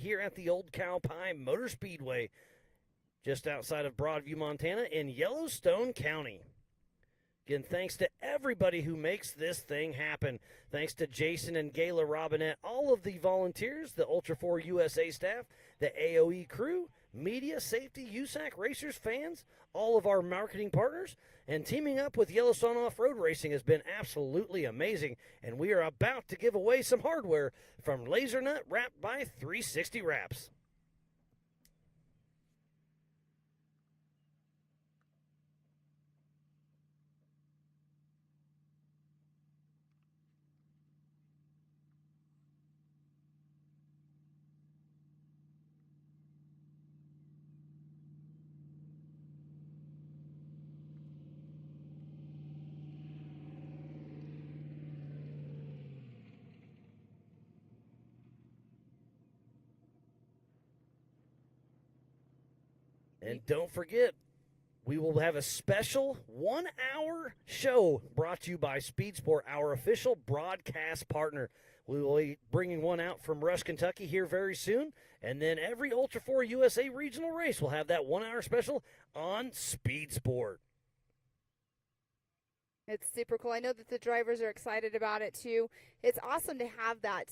here at the Old Cow Pie Motor Speedway, just outside of Broadview, Montana, in Yellowstone County. Again, thanks to everybody who makes this thing happen. Thanks to Jason and Gayla Robinette, all of the volunteers, the Ultra4 USA staff, the AOE crew, media, safety, USAC, racers, fans, all of our marketing partners, and teaming up with Yellowstone Off-Road Racing has been absolutely amazing, and we are about to give away some hardware from Laser Nut wrapped by 360 Wraps. And don't forget, we will have a special 1-hour show brought to you by Speed Sport, our official broadcast partner. We will be bringing one out from Rush, Kentucky here very soon. And then every Ultra4 USA regional race will have that 1-hour special on Speed Sport. It's super cool. I know that the drivers are excited about it too. It's awesome to have that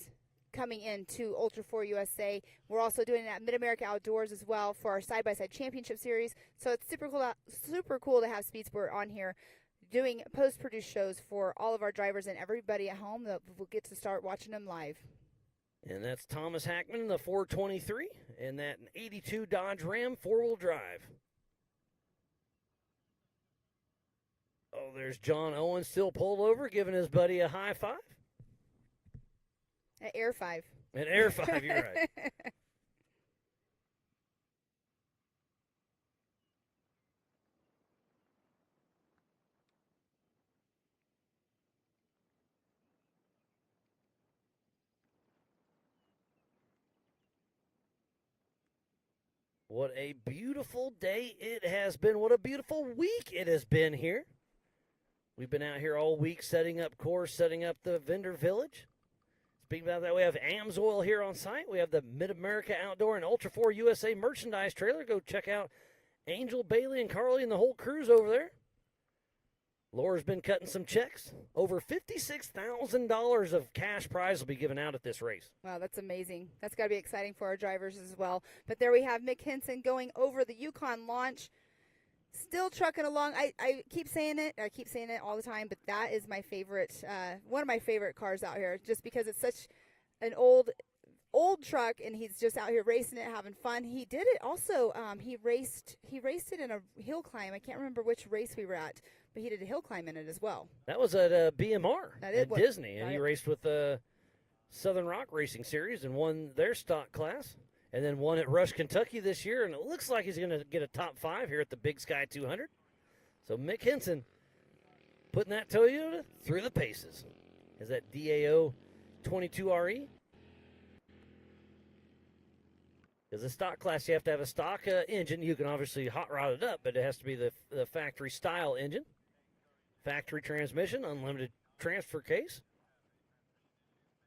coming into Ultra4 USA. We're also doing it at Mid-America Outdoors as well for our side-by-side championship series. So it's super cool to have Speed Sport on here doing post-produced shows for all of our drivers and everybody at home that will get to start watching them live. And that's Thomas Hackman, the 423, and that 82 Dodge Ram 4-wheel drive. Oh, there's John Owen still pulled over, giving his buddy a high five. At Air 5. At Air 5, you're right. What a beautiful day it has been. What a beautiful week it has been here. We've been out here all week setting up course, setting up the vendor village. Speaking about that, we have Amsoil here on site. We have the Mid-America Outdoor and Ultra4 USA merchandise trailer. Go check out Angel, Bailey, and Carly and the whole crew's over there. Laura's been cutting some checks. Over $56,000 of cash prize will be given out at this race. Wow, that's amazing. That's got to be exciting for our drivers as well. But there we have Mick Henson going over the Yukon launch. Still trucking along. I keep saying it. I keep saying it all the time, but that is my favorite, one of my favorite cars out here, just because it's such an old truck, and he's just out here racing it, having fun. He did it also. He raced it in a hill climb. I can't remember which race we were at, but he did a hill climb in it as well. That was at BMR at Disney, and he raced with the Southern Rock Racing Series and won their stock class. And then won at Rush, Kentucky this year, and it looks like he's going to get a top 5 here at the Big Sky 200. So Mick Henson putting that Toyota through the paces. Is that DAO 22RE? Because the stock class, you have to have a stock engine. You can obviously hot rod it up, but it has to be the factory style engine. Factory transmission, unlimited transfer case.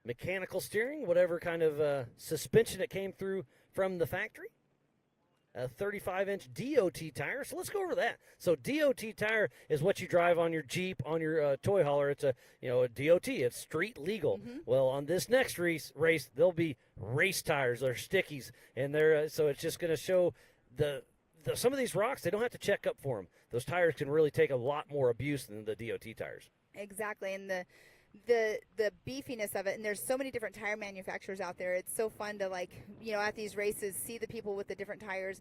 Mechanical steering, whatever kind of suspension it came through from the factory. A 35-inch DOT tire. So let's go over that. So DOT tire is what you drive on your Jeep, on your toy hauler. It's a DOT. It's street legal. Mm-hmm. Well, on this next race, there'll be race tires. They're stickies, and they're so it's just going to show some of these rocks. They don't have to check up for them. Those tires can really take a lot more abuse than the DOT tires. Exactly, and the beefiness of it, and there's so many different tire manufacturers out there. It's so fun to, at these races, see the people with the different tires,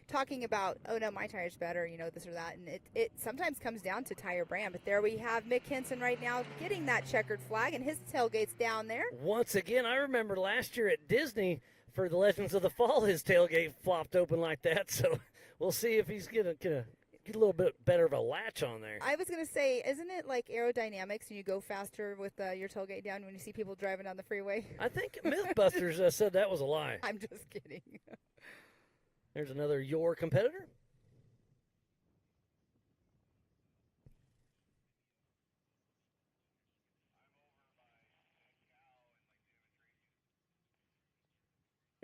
talking about, oh no, my tire's better, this or that, and it sometimes comes down to tire brand. But there we have Mick Henson right now getting that checkered flag, and his tailgate's down there. Once again, I remember last year at Disney for the Legends of the Fall, his tailgate flopped open like that, so we'll see if he's gonna get a little bit better of a latch on there. I was going to say, isn't it like aerodynamics and you go faster with your tailgate down when you see people driving down the freeway? I think Mythbusters said that was a lie. I'm just kidding. There's another your competitor.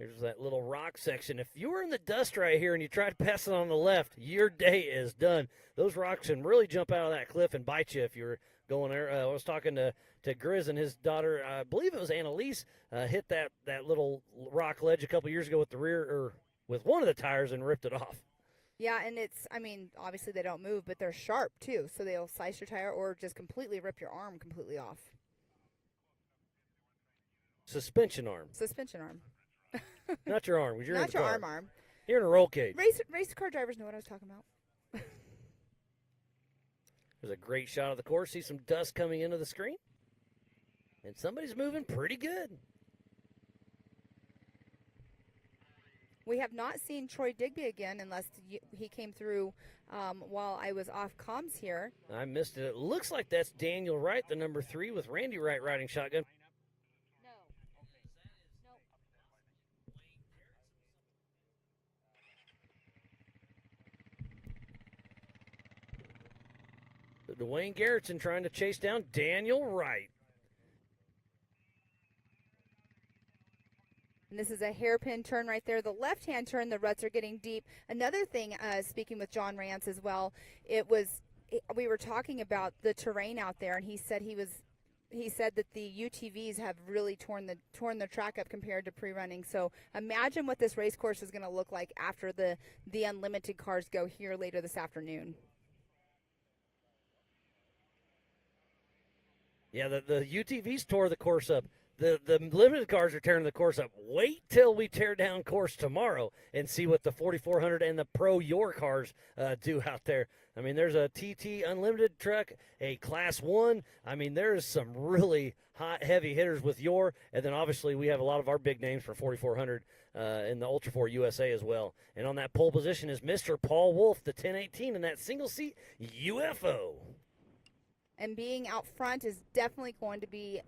Here's that little rock section. If you were in the dust right here and you tried to pass it on the left, your day is done. Those rocks can really jump out of that cliff and bite you if you're going there. I was talking to Grizz and his daughter, I believe it was Annalise, hit that little rock ledge a couple years ago with the rear or with one of the tires and ripped it off. Yeah, and obviously they don't move, but they're sharp too, so they'll slice your tire or just completely rip your arm completely off. Suspension arm. Suspension arm. Not your arm. You're Not in the your car. arm. You're in a roll cage. Race car drivers know what I was talking about. There's a great shot of the course. See some dust coming into the screen. And somebody's moving pretty good. We have not seen Troy Digby again unless he came through while I was off comms here. I missed it. It looks like that's Daniel Wright, the number 3, with Randy Wright riding shotgun. Dwayne Garrettson trying to chase down Daniel Wright. And this is a hairpin turn right there. The left-hand turn, the ruts are getting deep. Another thing, speaking with John Rance as well, we were talking about the terrain out there, and he said that the UTVs have really torn the track up compared to pre-running. So imagine what this race course is going to look like after the unlimited cars go here later this afternoon. Yeah, the UTVs tore the course up. The limited cars are tearing the course up. Wait till we tear down course tomorrow and see what the 4400 and the Pro Your cars do out there. I mean, there's a TT Unlimited truck, a Class 1. I mean, there's some really hot, heavy hitters with Your. And then, obviously, we have a lot of our big names for 4400 in the Ultra4 USA as well. And on that pole position is Mr. Paul Wolf, the 1018, in that single-seat UFO. And being out front is definitely going to be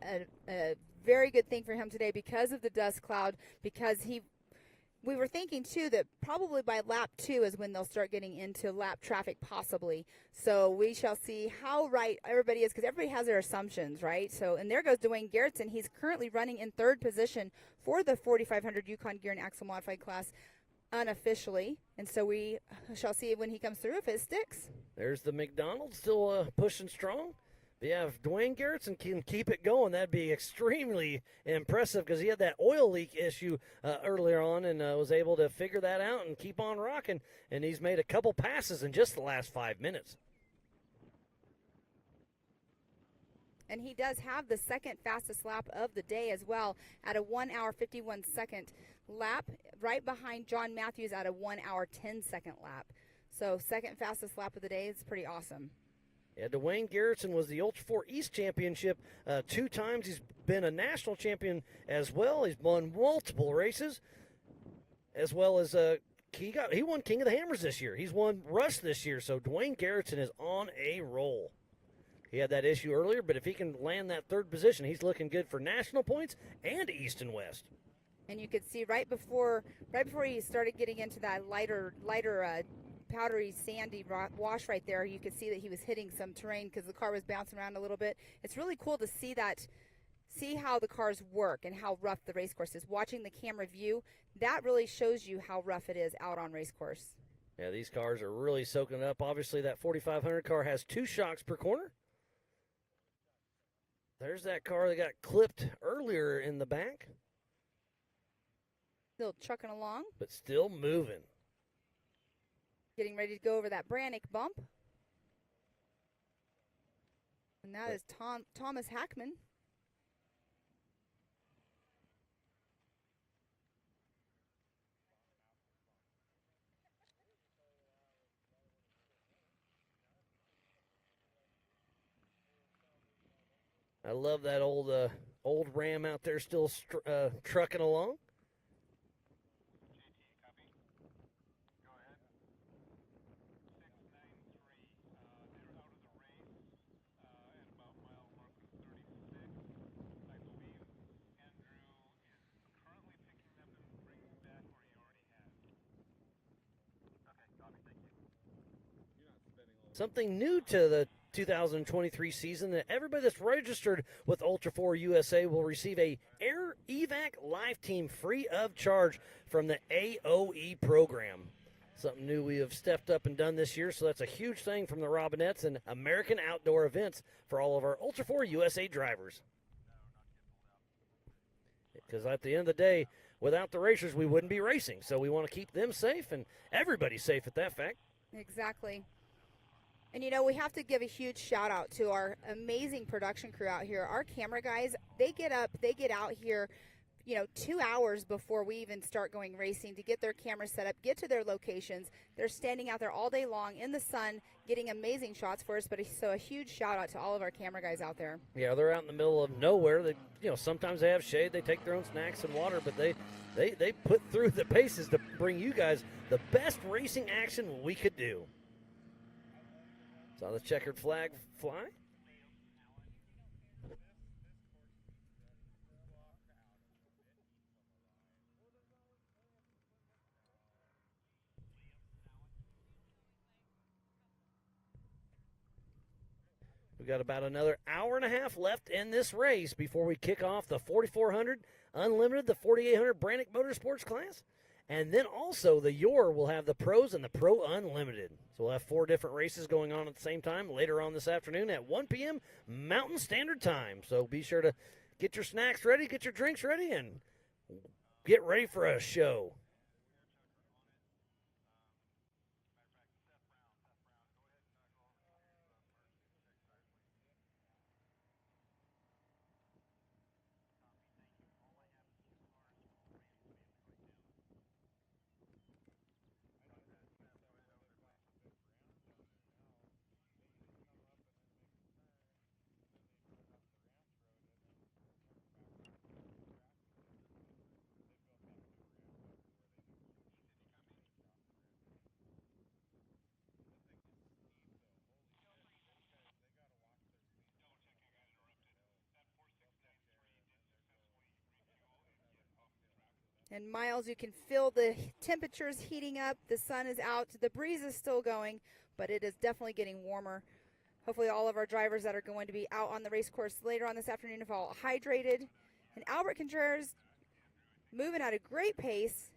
a very good thing for him today because of the dust cloud, because we were thinking too that probably by lap 2 is when they'll start getting into lap traffic possibly. So we shall see how right everybody is, because everybody has their assumptions, right? So, and there goes Dwayne Garrettson. He's currently running in 3rd position for the 4500 Yukon Gear and Axle Modified class unofficially. And so we shall see when he comes through if it sticks. There's the McDonald's still pushing strong. But yeah, if Dwayne Garrettson can keep it going, that'd be extremely impressive, because he had that oil leak issue earlier on and was able to figure that out and keep on rocking. And he's made a couple passes in just the last 5 minutes. And he does have the second fastest lap of the day as well at a 1 hour 51 second lap, right behind John Matthews at a 1 hour 10 second lap. So second fastest lap of the day is pretty awesome. Yeah, Dwayne Garrettson was the Ultra4 East Championship 2 times. He's been a national champion as well. He's won multiple races, as well as he won King of the Hammers this year. He's won Rush this year, so Dwayne Garrettson is on a roll. He had that issue earlier, but if he can land that 3rd position, he's looking good for national points and East and West. And you could see right before he started getting into that lighter powdery sandy wash right there, you could see that he was hitting some terrain because the car was bouncing around a little bit. It's really cool to see how the cars work and how rough the race course is. Watching the camera view, that really shows you how rough it is out on race course. Yeah, these cars are really soaking it up. Obviously, that 4500 car has 2 shocks per corner. There's that car that got clipped earlier in the back. Still trucking along. But still moving. Getting ready to go over that Brannick bump. And that is Thomas Hackman. I love that old Ram out there still trucking along. Something new to the 2023 season, that everybody that's registered with Ultra4 USA will receive a Air Evac Life Team free of charge from the AOE program. Something new we have stepped up and done this year, so that's a huge thing from the Robinettes and American Outdoor Events for all of our Ultra4 USA drivers. Because at the end of the day, without the racers, we wouldn't be racing. So we want to keep them safe and everybody safe at that fact. Exactly. And, you know, we have to give a huge shout out to our amazing production crew out here. Our camera guys, they get out here, you know, 2 hours before we even start going racing to get their cameras set up, get to their locations. They're standing out there all day long in the sun, getting amazing shots for us. So a huge shout out to all of our camera guys out there. Yeah, they're out in the middle of nowhere. They, you know, sometimes they have shade. They take their own snacks and water, but they put through the paces to bring you guys the best racing action we could do. Saw the checkered flag fly. We've got about another hour and a half left in this race before we kick off the 4400 Unlimited, the 4800 Brannick Motorsports class. And then also the Yor will have the Pros and the Pro Unlimited. So we'll have 4 different races going on at the same time later on this afternoon at 1 p.m. Mountain Standard Time. So be sure to get your snacks ready, get your drinks ready, and get ready for a show. And Miles, you can feel the temperatures heating up. The sun is out. The breeze is still going, but it is definitely getting warmer. Hopefully all of our drivers that are going to be out on the race course later on this afternoon are all hydrated. And Albert Contreras moving at a great pace.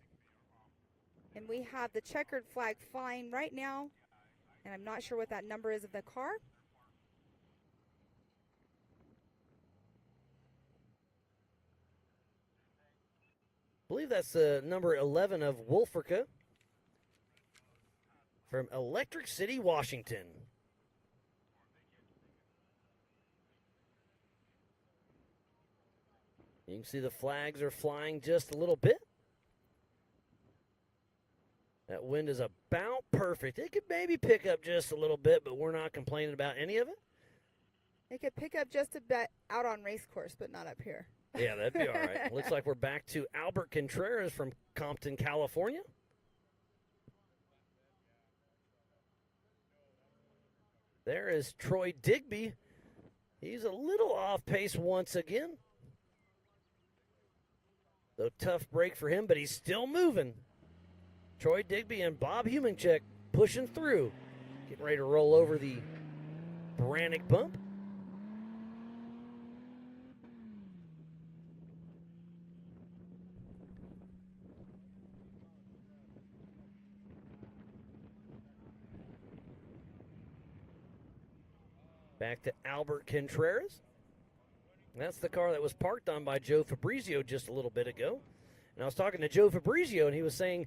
And we have the checkered flag flying right now. And I'm not sure what that number is of the car. I believe that's number 11 of Wolfrica from Electric City, Washington. You can see the flags are flying just a little bit. That wind is about perfect. It could maybe pick up just a little bit, but we're not complaining about any of it. It could pick up just a bit out on race course, but not up here. Yeah, that'd be all right. Looks like we're back to Albert Contreras from Compton, California. There is Troy Digby. He's a little off pace once again. So tough break for him, but he's still moving. Troy Digby and Bob Humanchek pushing through. Getting ready to roll over the Brannick bump. Back to Albert Contreras. That's the car that was parked on by Joe Fabrizio just a little bit ago. And I was talking to Joe Fabrizio, and he was saying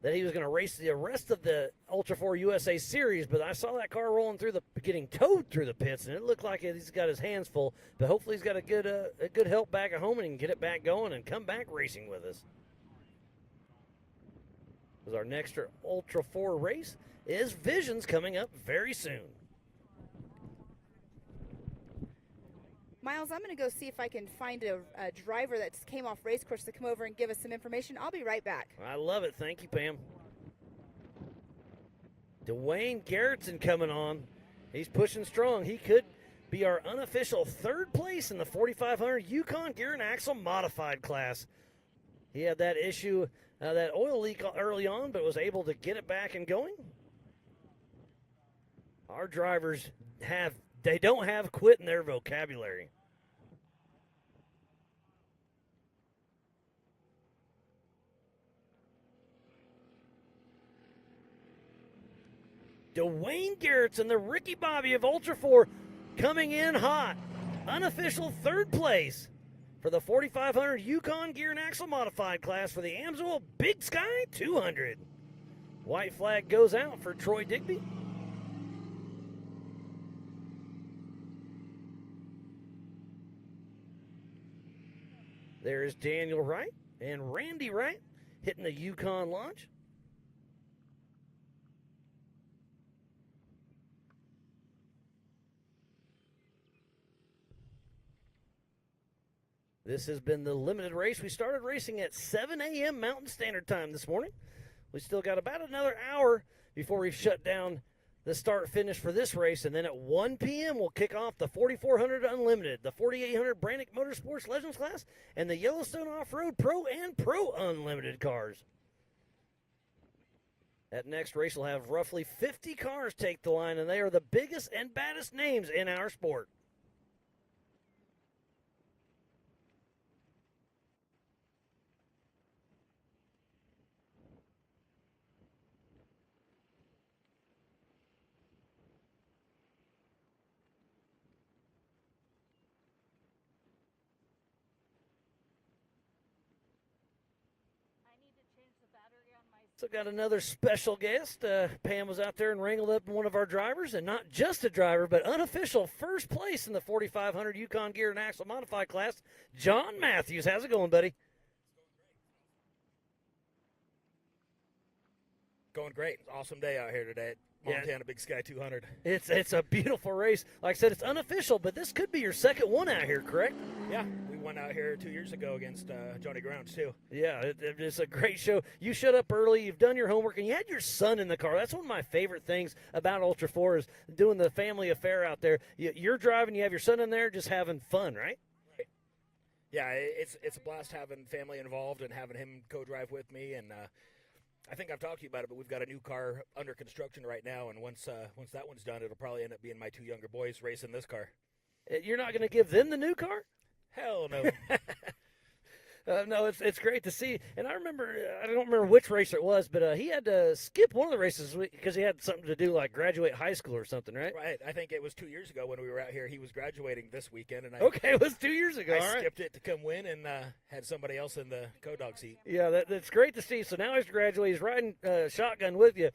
that he was going to race the rest of the Ultra4 USA series, but I saw that car rolling through getting towed through the pits, and it looked like he's got his hands full. But hopefully he's got a good help back at home and he can get it back going and come back racing with us. Because our next Ultra4 race is Visions coming up very soon. Miles, I'm going to go see if I can find a driver that came off race course to come over and give us some information. I'll be right back. I love it. Thank you, Pam. Dwayne Garrettson coming on. He's pushing strong. He could be our unofficial third place in the 4500 Yukon Gear and Axle Modified class. He had that issue, that oil leak early on, but was able to get it back and going. Our drivers don't have quit in their vocabulary. Dwayne Garrett's and the Ricky Bobby of Ultra4 coming in hot. Unofficial third place for the 4500 Yukon Gear and Axle Modified class for the Amsoil Big Sky 200. White flag goes out for Troy Digby. There's Daniel Wright and Randy Wright hitting the Yukon launch. This has been the limited race. We started racing at 7 a.m. Mountain Standard Time this morning. We still got about another hour before we shut down the start-finish for this race, and then at 1 p.m. we'll kick off the 4400 Unlimited, the 4800 Brannick Motorsports Legends class, and the Yellowstone Off-Road Pro and Pro Unlimited cars. That next race will have roughly 50 cars take the line, and they are the biggest and baddest names in our sport. So got another special guest. Pam was out there and wrangled up one of our drivers, and not just a driver, but unofficial first place in the 4500 Yukon Gear and Axle Modified class, John Matthews. How's it going, buddy? Going great. Awesome day out here today at Montana Big Sky 200. It's a beautiful race. Like I said, it's unofficial, but this could be your second one out here, correct? Yeah, we went out here 2 years ago against Johnny Grounds, too. Yeah, it's a great show. You showed up early, you've done your homework, and you had your son in the car. That's one of my favorite things about Ultra4 is doing the family affair out there. You're driving, you have your son in there, just having fun, right? Right. Yeah, it's a blast having family involved and having him co-drive with me, and I think I've talked to you about it, but we've got a new car under construction right now, and once that one's done, it'll probably end up being my two younger boys racing this car. You're not going to give them the new car? Hell no. No, it's great to see. And I don't remember which race it was, but he had to skip one of the races because he had something to do, like graduate high school or something, right? Right. I think it was 2 years ago when we were out here. He was graduating this weekend, and okay, it was 2 years ago. I skipped it to come win and had somebody else in the co-dog seat. Yeah, that's great to see. So now he's graduated. He's riding shotgun with you.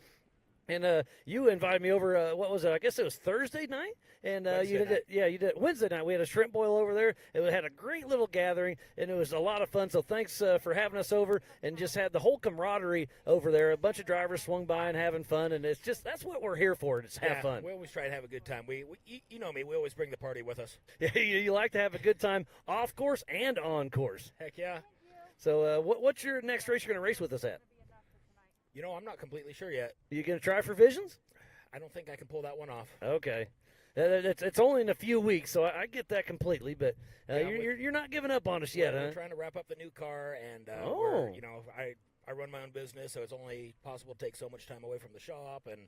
And you invited me over, what was it? I guess it was Thursday night? And you did it. Yeah, you did it Wednesday night. We had a shrimp boil over there. It had a great little gathering, and it was a lot of fun. So thanks for having us over, and just had the whole camaraderie over there. A bunch of drivers swung by and having fun, and it's just that's what we're here for. Just have fun. We always try to have a good time. We you know me. We always bring the party with us. Yeah, you like to have a good time off course and on course. Heck yeah. So what's your next race you're going to race with us at? You know, I'm not completely sure yet. You going to try for Visions? I don't think I can pull that one off. Okay. It's only in a few weeks, so I get that completely, but you're not giving up on us yet, huh? We're trying to wrap up the new car, and I run my own business, so it's only possible to take so much time away from the shop, and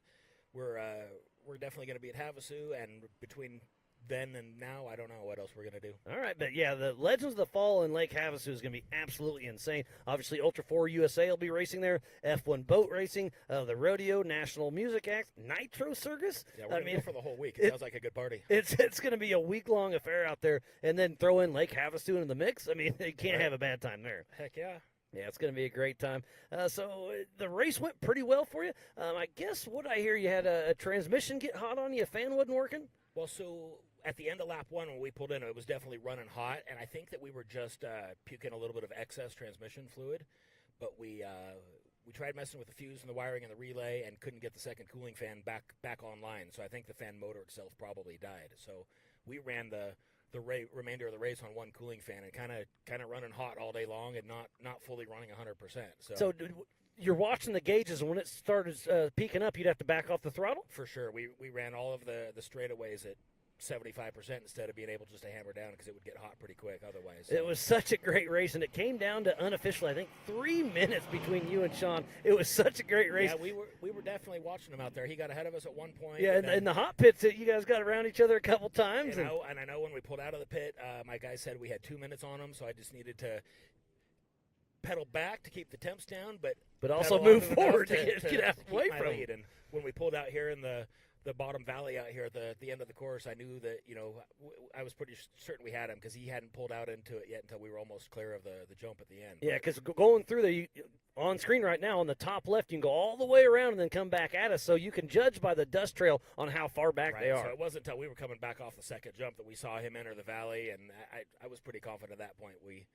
we're definitely going to be at Havasu, and between then and now, I don't know what else we're going to do. All right, but yeah, the Legends of the Fall in Lake Havasu is going to be absolutely insane. Obviously, Ultra4USA will be racing there, F1 boat racing, the Rodeo, National Music Act, Nitro Circus. Yeah, we're going to go for the whole week. It sounds like a good party. It's going to be a week-long affair out there, and then throw in Lake Havasu into the mix. I mean, you can't have a bad time there. Heck yeah. Yeah, it's going to be a great time. So the race went pretty well for you. I guess what I hear, you had a transmission get hot on you, a fan wasn't working? Well, so at the end of lap one, when we pulled in, it was definitely running hot, and I think that we were just puking a little bit of excess transmission fluid. But we tried messing with the fuse and the wiring and the relay and couldn't get the second cooling fan back online. So I think the fan motor itself probably died. So we ran the remainder of the race on one cooling fan and kind of running hot all day long and not fully running 100%. So you're watching the gauges, and when it started peaking up, you'd have to back off the throttle? For sure. We ran all of the straightaways at 75% instead of being able just to hammer down because it would get hot pretty quick otherwise. It was such a great race, and it came down to unofficially, I think, 3 minutes between you and Sean. It was such a great race. Yeah, we were definitely watching him out there. He got ahead of us at one point. Yeah, in the hot pits, you guys got around each other a couple times. And I know when we pulled out of the pit, my guy said we had 2 minutes on him, so I just needed to pedal back to keep the temps down, but also move forward to get out away my from lead. And when we pulled out here in the bottom valley out here at the end of the course, I knew that, I was pretty certain we had him because he hadn't pulled out into it yet until we were almost clear of the jump at the end. Yeah, because going through on screen right now on the top left, you can go all the way around and then come back at us, so you can judge by the dust trail on how far back they are. So it wasn't until we were coming back off the second jump that we saw him enter the valley, and I was pretty confident at that point we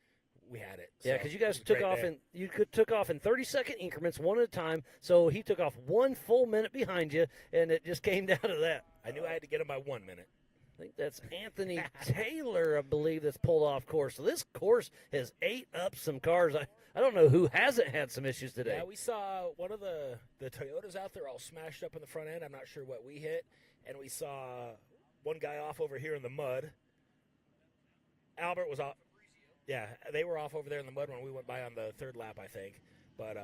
had it. Yeah, because you guys took off in 30-second increments, one at a time. So he took off 1 full minute behind you, and it just came down to that. I knew I had to get him by 1 minute. I think that's Anthony Taylor, I believe, that's pulled off course. So this course has ate up some cars. I don't know who hasn't had some issues today. Yeah, we saw one of the Toyotas out there all smashed up in the front end. I'm not sure what we hit. And we saw one guy off over here in the mud. Albert was off. Yeah, they were off over there in the mud when we went by on the third lap, I think. But,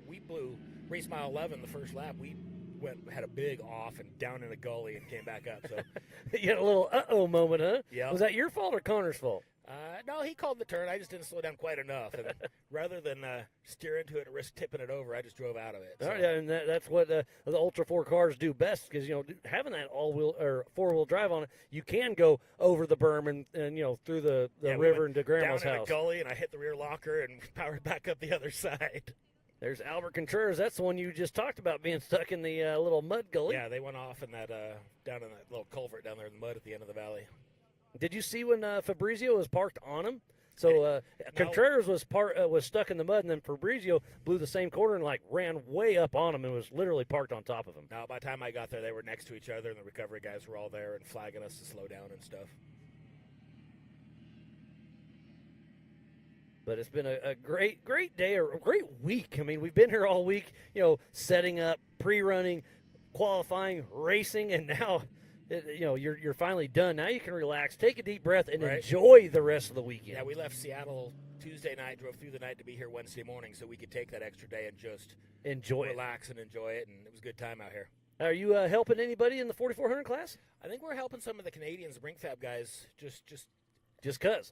we blew race mile 11 the first lap. We had a big off and down in a gully and came back up. So you had a little uh-oh moment, huh? Yeah. Was that your fault or Connor's fault? No, he called the turn. I just didn't slow down quite enough. And rather than steer into it and risk tipping it over, I just drove out of it. So. Oh, yeah, and that's what the Ultra 4 cars do best because, having that all-wheel or four-wheel drive on it, you can go over the berm and through the river into Grandma's down house. Down in a gully, and I hit the rear locker and powered back up the other side. There's Albert Contreras. That's the one you just talked about being stuck in the little mud gully. Yeah, they went off in that down in that little culvert down there in the mud at the end of the valley. Did you see when Fabrizio was parked on him? So Contreras was stuck in the mud, and then Fabrizio blew the same corner and ran way up on him and was literally parked on top of him. Now, by the time I got there, they were next to each other, and the recovery guys were all there and flagging us to slow down and stuff. But it's been a great day, or a great week. I mean, we've been here all week, setting up, pre-running, qualifying, racing, and now, you're finally done. Now you can relax, take a deep breath, and enjoy the rest of the weekend. Yeah, we left Seattle Tuesday night, drove through the night to be here Wednesday morning, so we could take that extra day and just relax and enjoy it, and it was a good time out here. Are you helping anybody in the 4400 class? I think we're helping some of the Canadians, the Brink Fab guys, just because.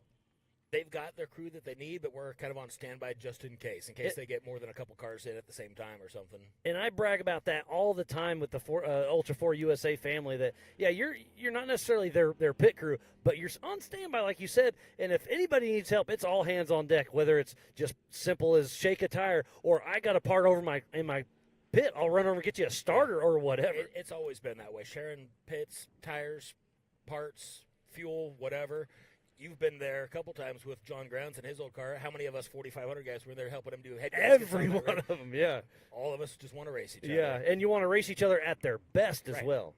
They've got their crew that they need, but we're kind of on standby just in case they get more than a couple cars in at the same time or something. And I brag about that all the time with the Ultra4USA family. That you're not necessarily their pit crew, but you're on standby, like you said. And if anybody needs help, it's all hands on deck. Whether it's just simple as shake a tire, or I got a part in my pit, I'll run over and get you a starter or whatever. It's always been that way. Sharing pits, tires, parts, fuel, whatever. You've been there a couple times with John Grounds and his old car. How many of us 4500 guys were there helping him do head gaskets? Every one of them, yeah. All of us just want to race each other. Yeah, and you want to race each other at their best as well.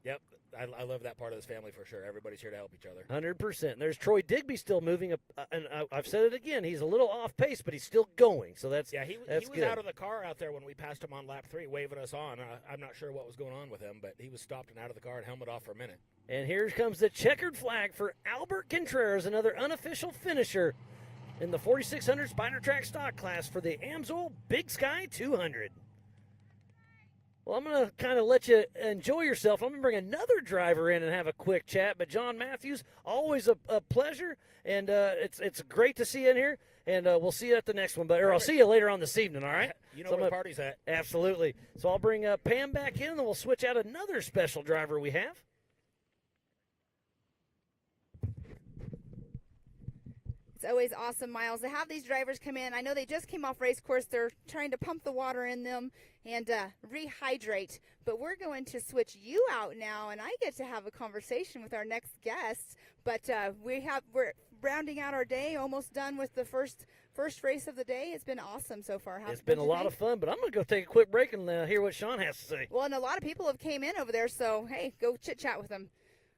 Yep, I love that part of this family for sure. Everybody's here to help each other. 100%. There's Troy Digby still moving, and I've said it again. He's a little off pace, but he's still going. So that's he was good. out of the car out there when we passed him on lap 3, waving us on. I'm not sure what was going on with him, but he was stopped and out of the car and helmet off for a minute. And here comes the checkered flag for Albert Contreras, another unofficial finisher in the 4600 Spider Track stock class for the Amsoil Big Sky 200. Well, I'm going to kind of let you enjoy yourself. I'm going to bring another driver in and have a quick chat. But John Matthews, always a pleasure, and it's great to see you in here. And we'll see you at the next one, or I'll see you later on this evening, all right? You know where the party's at. Absolutely. So I'll bring Pam back in, and then we'll switch out another special driver we have. It's always awesome, Miles, to have these drivers come in. I know they just came off race course. They're trying to pump the water in them and rehydrate. But we're going to switch you out now, and I get to have a conversation with our next guest. But we're rounding out our day, almost done with the first race of the day. It's been awesome so far. It's been a lot of fun, but I'm going to go take a quick break and hear what Sean has to say. Well, and a lot of people have came in over there, so, hey, go chit-chat with them.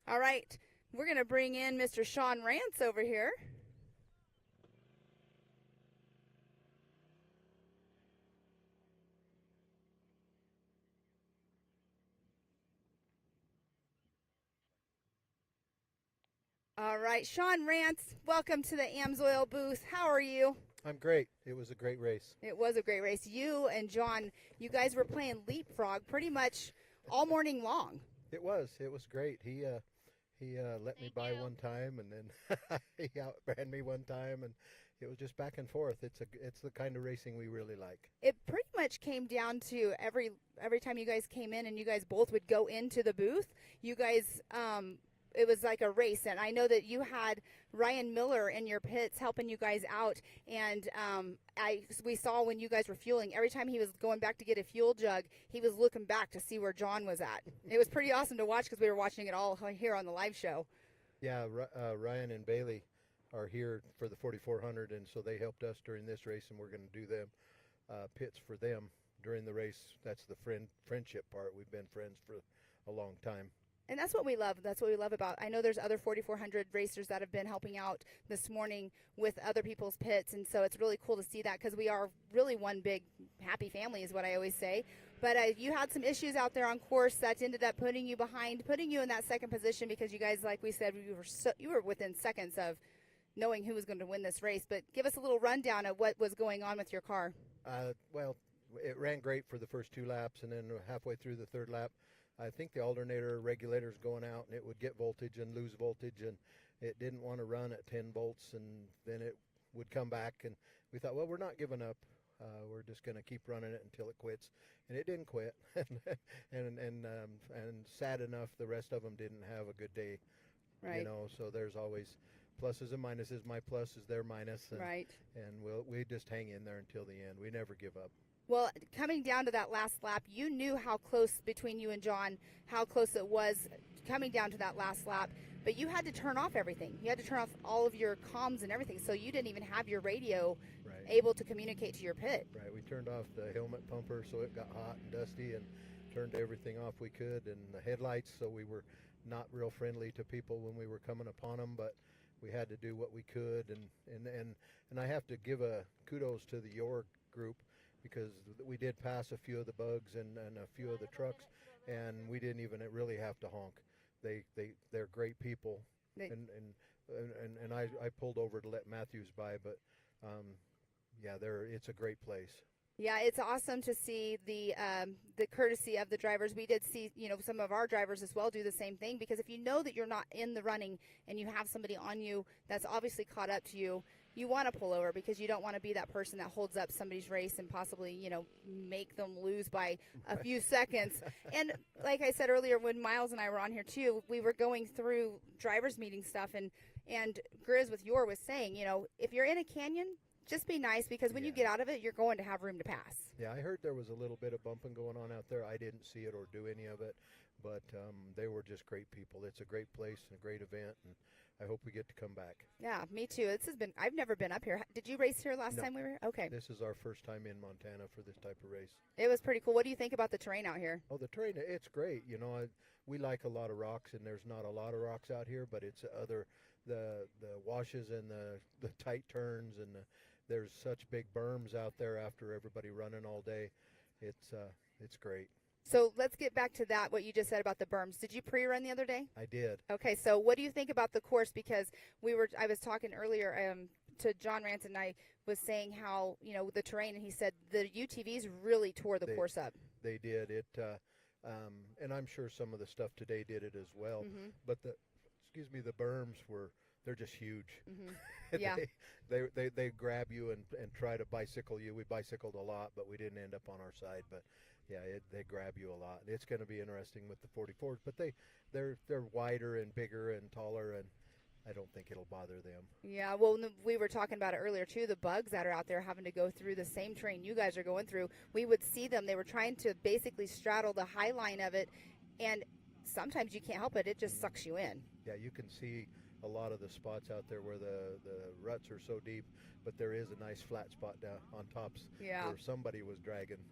All right, we're going to bring in Mr. Sean Rance over here. All right, Sean Rance, welcome to the Amsoil booth. How are you? I'm great. It was a great race. It was a great race. You and John, you guys were playing leapfrog pretty much all morning long. It was great. He let me by one time, and then he outran me one time, and it was just back and forth. It's the kind of racing we really like. It pretty much came down to every time you guys came in and you guys both would go into the booth, you guys it was like a race. And I know that you had Ryan Miller in your pits helping you guys out, and we saw when you guys were fueling, every time he was going back to get a fuel jug, he was looking back to see where John was at. It was pretty awesome to watch because we were watching it all here on the live show. Yeah, Ryan and Bailey are here for the 4400, and so they helped us during this race, and we're going to do them pits for them during the race. That's the friendship part. We've been friends for a long time. And that's what we love. That's what we love about. I know there's other 4400 racers that have been helping out this morning with other people's pits, and so it's really cool to see that because we are really one big happy family is what I always say. But you had some issues out there on course that ended up putting you behind, putting you in that second position because you guys, like we said, you were within seconds of knowing who was going to win this race. But give us a little rundown of what was going on with your car. Well, it ran great for the first 2 laps, and then halfway through the 3rd lap, I think the alternator regulator's going out, and it would get voltage and lose voltage, and it didn't want to run at 10 volts, and then it would come back, and we thought, well, we're not giving up. We're just going to keep running it until it quits, and it didn't quit. and sad enough, the rest of them didn't have a good day. Right. You know, so there's always pluses and minuses. My plus is their minus, and, Right. And we just hang in there until the end. We never give up. Well, coming down to that last lap, you knew how close between you and John, how close it was coming down to that last lap, but you had to turn off everything. You had to turn off all of your comms and everything, so you didn't even have your radio able to communicate to your pit. Right, we turned off the helmet pumper so it got hot and dusty, and turned everything off we could, and the headlights, so we were not real friendly to people when we were coming upon them, but we had to do what we could, and I have to give a kudos to the York group, because we did pass a few of the bugs and a few of the trucks, and we didn't even really have to honk. They're great people, and I pulled over to let Matthews by, but yeah, it's a great place. Yeah, it's awesome to see the courtesy of the drivers. We did see, some of our drivers as well do the same thing, because if you know that you're not in the running and you have somebody on you that's obviously caught up to you, you want to pull over because you don't want to be that person that holds up somebody's race and possibly, make them lose by a few seconds. And like I said earlier, when Miles and I were on here too, we were going through drivers meeting stuff, and Grizz with Yor was saying, if you're in a canyon, just be nice, because when you get out of it, you're going to have room to pass. Yeah, I heard there was a little bit of bumping going on out there. I didn't see it or do any of it, but they were just great people. It's a great place and a great event, and I hope we get to come back. Yeah, me too. I've never been up here. Did you race here last time we were here? Okay. This is our first time in Montana for this type of race. It was pretty cool. What do you think about the terrain out here? Oh, the terrain, it's great. We like a lot of rocks, and there's not a lot of rocks out here, but it's the washes and the tight turns, and there's such big berms out there after everybody running all day. It's great. So let's get back to that, what you just said about the berms. Did you pre-run the other day? I did. Okay, so what do you think about the course? Because I was talking earlier to John Rance, and I was saying how, the terrain, and he said the UTVs really tore the course up. They did. And I'm sure some of the stuff today did it as well. Mm-hmm. But the berms they're just huge. Mm-hmm. Yeah. they grab you and try to bicycle you. We bicycled a lot, but we didn't end up on our side. But yeah, they grab you a lot. It's going to be interesting with the 44s, but they're wider and bigger and taller, and I don't think it'll bother them. Yeah, well, we were talking about it earlier too. The bugs that are out there having to go through the same terrain you guys are going through. We would see them. They were trying to basically straddle the high line of it, and sometimes you can't help it. It just sucks you in. Yeah, you can see a lot of the spots out there where the ruts are so deep, but there is a nice flat spot down on tops where somebody was dragging.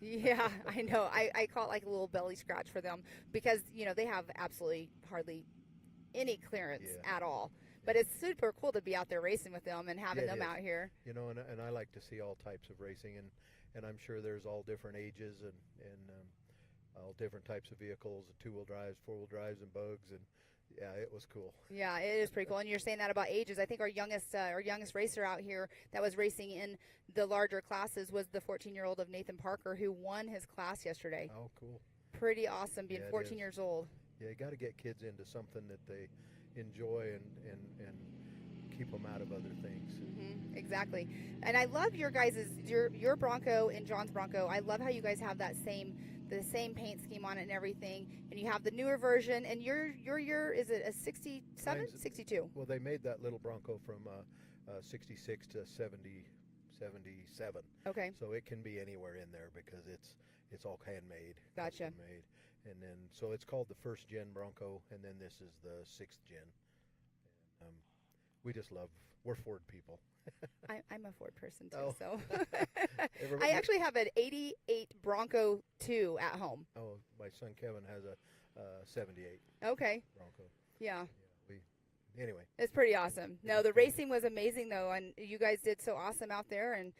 Yeah, I know. I call it like a little belly scratch for them, because they have absolutely hardly any clearance at all. But it's super cool to be out there racing with them and having them out here. And I like to see all types of racing, and I'm sure there's all different ages and all different types of vehicles, 2-wheel drives, 4-wheel drives, and bugs, and Yeah, it was cool. Yeah, it is pretty cool. And you're saying that about ages. I think our youngest racer out here that was racing in the larger classes was the 14-year-old of Nathan Parker, who won his class yesterday. Oh, cool. Pretty awesome being Yeah, it 14 is. years old. Yeah, you got to get kids into something that they enjoy and keep them out of other things. Exactly. And I love your your Bronco and John's Bronco. I love how you guys have the same paint scheme on it and everything. And you have the newer version. And your year, is it a 67? 62? Well, they made that little Bronco from 66 to 77. Okay. So it can be anywhere in there because it's all handmade. Gotcha. custom made. And then, so it's called the first gen Bronco, and then this is the 6th gen. We just we're Ford people. I'm a Ford person too, Oh. so Everybody- I actually have an 88 Bronco 2 at home. Oh, my son Kevin has a 78 Okay. Bronco. Yeah. Anyway, It's pretty awesome. No, the racing was amazing though, and you guys did so awesome out there, and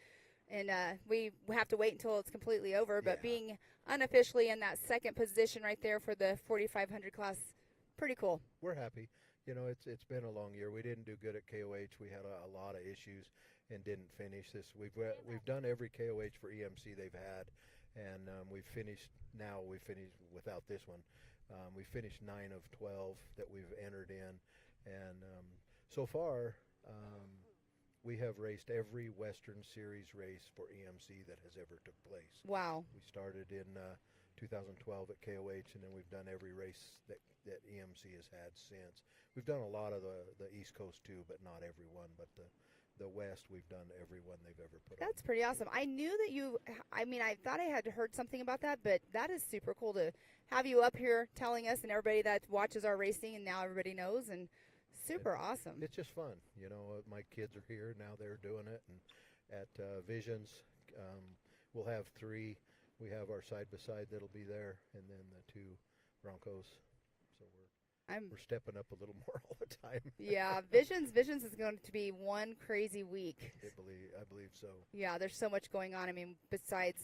we have to wait until it's completely over. But Yeah. being unofficially in that second position right there for the 4,500 class, pretty cool. we're happy. You know, it's been a long year. We didn't do good at KOH. We had a lot of issues and didn't finish this. We've done every KOH for EMC they've had, and we finished without this one. We finished 9 of 12 that we've entered in, and so far we have raced every Western Series race for EMC that has ever took place. Wow. We started in 2012 at KOH, and then we've done every race that EMC has had since. We've done a lot of the East Coast too, but not every one. But the West, we've done every one they've ever put on. That's pretty awesome. I knew that I thought I had heard something about that, but that is super cool to have you up here telling us and everybody that watches our racing, and now everybody knows, and super awesome. It's just fun. You know, my kids are here now. They're doing it. And at Visions, we'll have 3. We have our side-by-side that'll be there, and then the 2 Broncos. So we're stepping up a little more all the time. Yeah, Visions is going to be one crazy week. I believe so. Yeah, there's so much going on. I mean, besides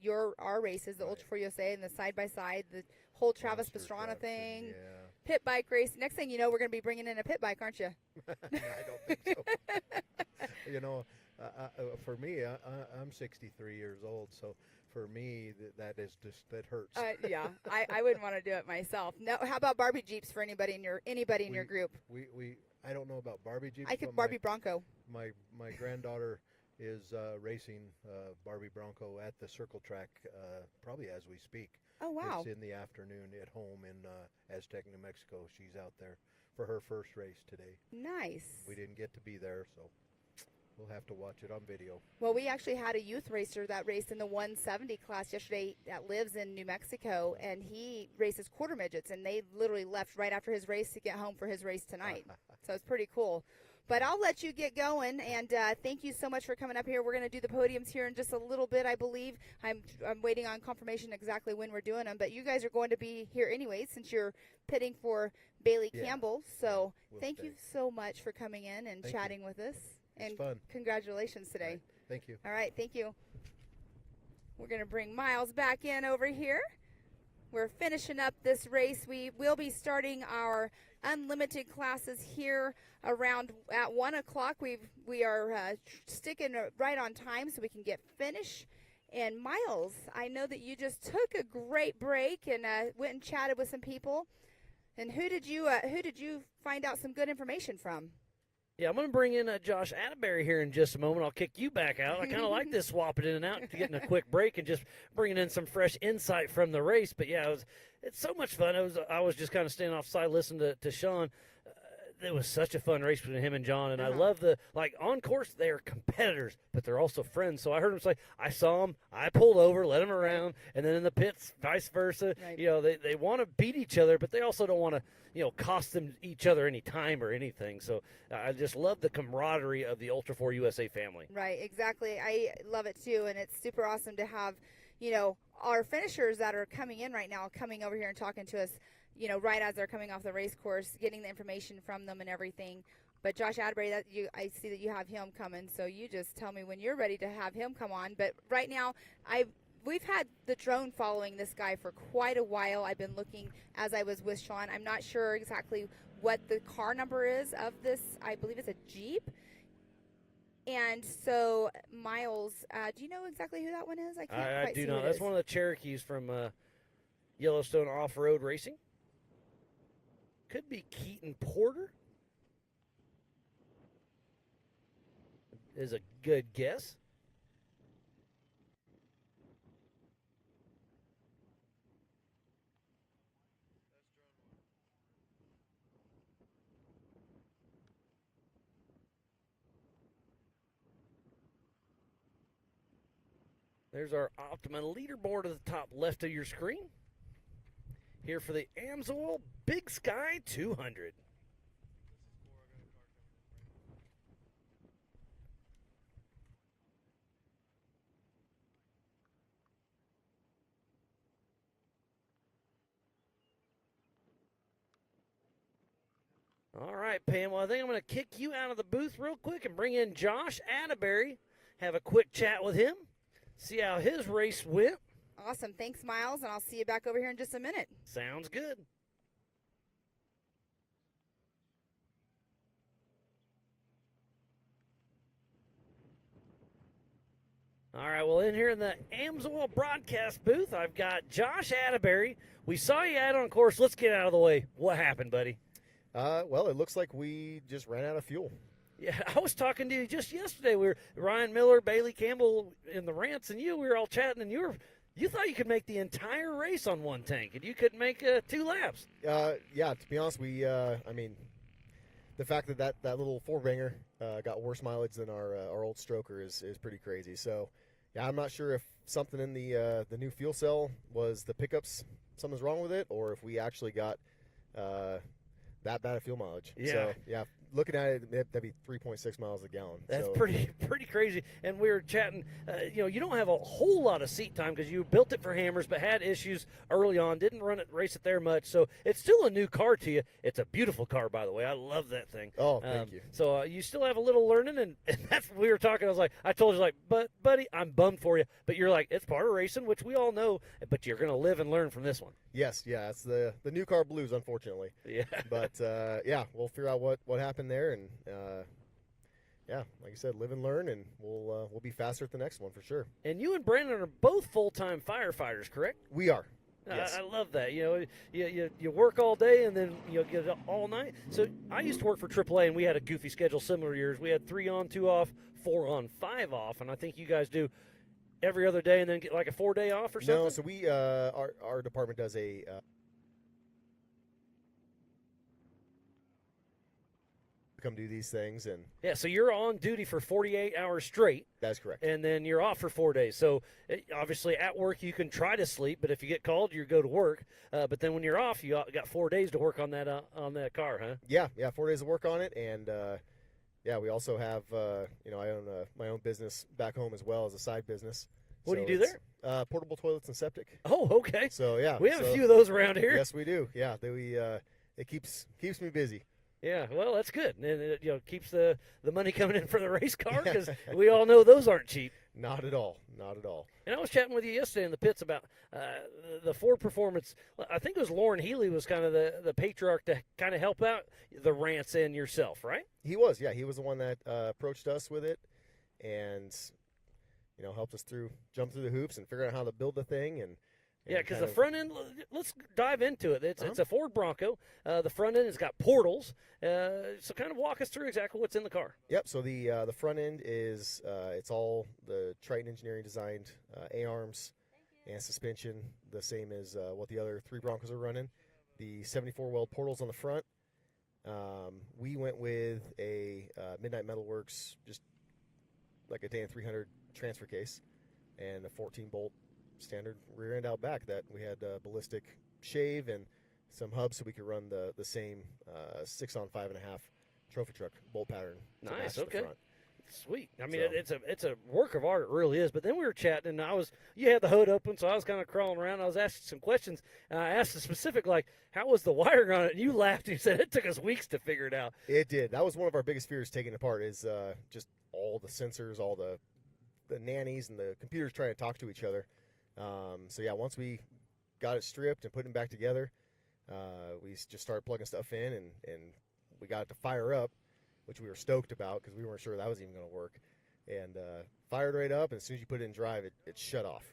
our races, the Right. Ultra4USA and the side-by-side, the whole Travis Monster Pastrana trucks thing, and, pit bike race. Next thing you know, we're going to be bringing in a pit bike, aren't you? I don't think so. You know, for me, I'm 63 years old, so for me, that hurts. Yeah, I wouldn't want to do it myself. No, how about Barbie Jeeps for anybody in your group? I don't know about Barbie Jeeps. I could but Barbie Bronco. My granddaughter is racing Barbie Bronco at the circle track probably as we speak. Oh wow! It's in the afternoon at home in Aztec, New Mexico. She's out there for her first race today. Nice. We didn't get to be there, so we'll have to watch it on video. Well, we actually had a youth racer that raced in the 170 class yesterday that lives in New Mexico, and he races quarter midgets, and they literally left right after his race to get home for his race tonight. So it's pretty cool. But I'll let you get going, and thank you so much for coming up here. We're going to do the podiums here in just a little bit, I believe. I'm waiting on confirmation exactly when we're doing them, but you guys are going to be here anyway since you're pitting for Bailey Campbell. So thank you so much for coming in and chatting with us. And fun. Congratulations today. Right. Thank you. All right, thank you. We're going to bring Miles back in over here. We're finishing up this race. We will be starting our unlimited classes here around at 1 o'clock. We are sticking right on time so we can get finished. And Miles, I know that you just took a great break and went and chatted with some people. And who did you find out some good information from? Yeah, I'm going to bring in Josh Atterbury here in just a moment. I'll kick you back out. I kind of like this swapping in and out, getting a quick break and just bringing in some fresh insight from the race. But, yeah, it's so much fun. I was just kind of standing offside listening to Sean. It was such a fun race between him and John, and I love on course, they are competitors, but they're also friends. So I heard him say, I saw him, I pulled over, let him around, and then in the pits, vice versa. Right. You know, they want to beat each other, but they also don't want to, cost them each other any time or anything. So I just love the camaraderie of the Ultra4USA family. Right, exactly. I love it too, and it's super awesome to have, our finishers that are coming in right now, coming over here and talking to us, right as they're coming off the race course, getting the information from them and everything. But Josh Atterbury, I see that you have him coming, so you just tell me when you're ready to have him come on. But right now, we've had the drone following this guy for quite a while. I've been looking as I was with Sean. I'm not sure exactly what the car number is of this. I believe it's a Jeep. And so, Miles, do you know exactly who that one is? I can't I quite do see not. who it That's is. one of the Cherokees from Yellowstone Off-Road Racing. Could be Keaton Porter. Is a good guess. There's our Optima leaderboard at the top left of your screen. Here for the Amsoil Big Sky 200. All right, Pam. Well, I think I'm going to kick you out of the booth real quick and bring in Josh Atterbury. Have a quick chat with him. See how his race went. Awesome. Thanks, Miles, and I'll see you back over here in just a minute. Sounds good. All right, well, in here in the Amsoil broadcast booth, I've got Josh Atterbury. We saw you out on course. Let's get out of the way. What happened, buddy? Well, it looks like we just ran out of fuel. Yeah, I was talking to you just yesterday. We were Ryan Miller, Bailey Campbell in the Rants, and you. We were all chatting, and you thought you could make the entire race on one tank, and you couldn't make 2 laps. Yeah, to be honest, I mean, the fact that little four-banger got worse mileage than our old stroker is pretty crazy. So, yeah, I'm not sure if something in the new fuel cell was the pickups, something's wrong with it, or if we actually got that bad of fuel mileage. Yeah. So, yeah, looking at it, that'd be 3.6 miles a gallon. That's so, pretty crazy. And we were chatting. You don't have a whole lot of seat time because you built it for Hammers, but had issues early on. Didn't race it there much. So it's still a new car to you. It's a beautiful car, by the way. I love that thing. Oh, thank you. So you still have a little learning, and that's what we were talking. I told you, but buddy, I'm bummed for you. But you're like, it's part of racing, which we all know. But you're going to live and learn from this one. Yes, yeah, it's the new car blues, unfortunately. Yeah. But yeah, we'll figure out what happened there, and yeah, like you said, live and learn, and we'll be faster at the next one for sure. And you and Brandon are both full-time firefighters, correct? We are. Yes. I love that. You work all day and then you get all night. So I used to work for AAA, and we had a goofy schedule similar to yours. We had 3 on, 2 off, 4 on, 5 off, and I think you guys do every other day and then get like a 4-day off or something. No, so we our department does a come do these things, and yeah. So you're on duty for 48 hours straight. that's correct. And then you're off for 4 days. So obviously at work you can try to sleep, but if you get called, you go to work. But then when you're off, you got 4 days to work on that car, huh? Yeah, 4 days of work on it, and yeah, we also have I own my own business back home as well as a side business. What do So you do it's, portable toilets and septic. Oh, okay. So yeah, We have a few of those around here. Yes, we do. Yeah, it keeps me busy. Yeah, well, that's good. And it keeps the money coming in for the race car because we all know those aren't cheap. Not at all. Not at all. And I was chatting with you yesterday in the pits about the Ford performance. I think it was Lauren Healy was kind of the patriarch to kind of help out the Rants and yourself, right? He was, yeah. He was the one that approached us with it, and helped us jump through the hoops and figure out how to build the thing. And yeah, because the front end, let's dive into it. It's a Ford Bronco. The front end has got portals. So kind of walk us through exactly what's in the car. Yep. So the front end is it's all the Triton Engineering designed A-arms and suspension, the same as what the other 3 Broncos are running. The 74 weld portals on the front. We went with a Midnight Metalworks, just like a Dan 300 transfer case, and a 14 bolt standard rear end out back that we had ballistic shave and some hubs so we could run the same 6 on 5.5 trophy truck bolt pattern. to Nice. match the Okay. front. Sweet. I mean, So- it's a work of art. It really is. But then we were chatting, and you had the hood open, so I was kind of crawling around. I was asking some questions, and I asked the specific, like, how was the wiring on it? And you laughed. And you said it took us weeks to figure it out. It did. That was one of our biggest fears taking it apart is just all the sensors, all the nannies and the computers trying to talk to each other. So yeah, once we got it stripped and put it back together, We just started plugging stuff in, and we got it to fire up, which we were stoked about because we weren't sure that was even going to work. And fired right up, and as soon as you put it in drive, it shut off.